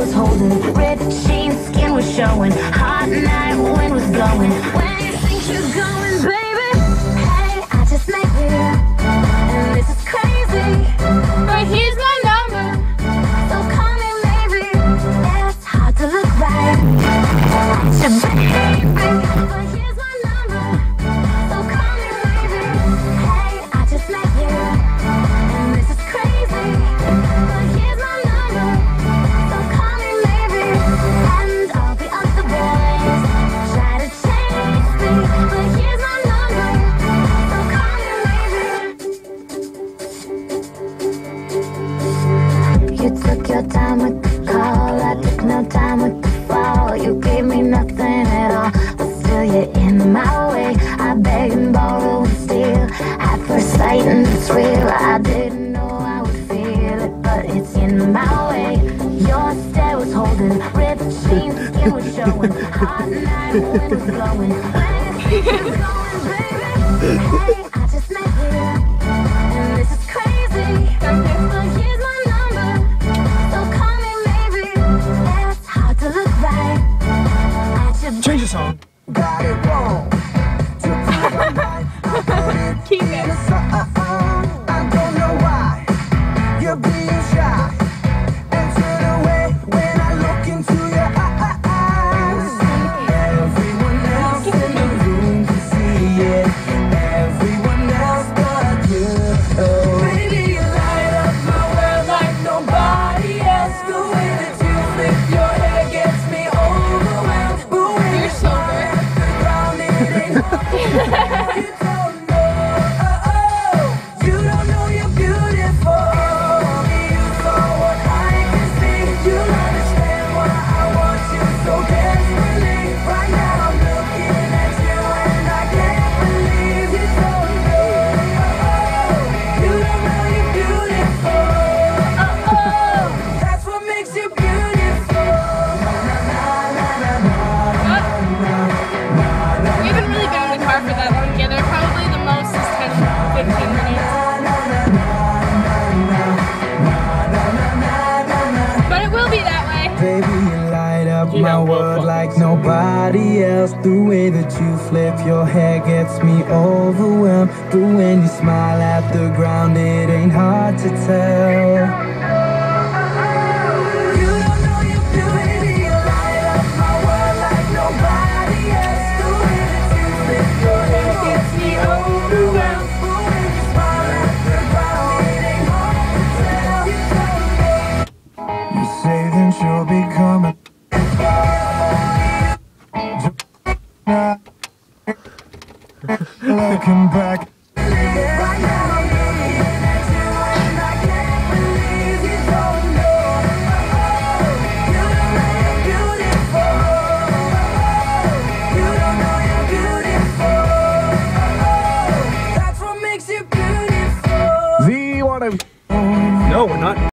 was holding, ripped jeans, skin was showing, hot night, wind was blowing. Where do you think you're going, baby? Hey, I just met you, and this is crazy. But here's my number, so call me maybe. Yeah, it's hard to look right at your baby, but here's my number, so call me maybe. Hey, I just met you, and this is crazy. But here's my number, so call me maybe. And all the other boys try to chase me, but here's my number, so call me maybe. You took your time with the call, I took no time with the fall. You gave me nothing at all, but still you're in my way. I beg and borrow and steal at first sight, and it's real. I didn't know I would feel it, but it's in my way. Your stare was holding, ripped jeans, skin was showing, hot night, wind was blowing. Where do you think you're going, baby? Hey, I just met you, and this is crazy. But here's my number, so call me maybe. Yeah, it's hard to look right at your Change the song. Got it wrong. Keep it. I don't know why you're being shy and turn away when I look into your eyes. Everyone else in the room can see it. Everyone else but you. Baby, you light up my world like nobody else. The way that you flip your hair gets me overwhelmed. But when You're so good. the ground, it ain't hard to tell. You don't know you're beautiful. You saw what I can see. You'll understand why I want you so desperately. Right now I'm looking at you and I can't believe you don't know. You don't know you're beautiful. That's what makes you beautiful. We haven't really been in the car for that long together. Probably the most is 10, 15 minutes. But it will be that way. Baby, you light up You my got well world fucking like so nobody else. The way that you flip your hair gets me overwhelmed. But when you smile at the ground, it ain't hard to tell. You don't know you're beauty. You light up my world like nobody else. The way that you flip your hair gets me overwhelmed. But when you smile at the ground, it ain't hard to tell. You say that you'll be coming. Looking back.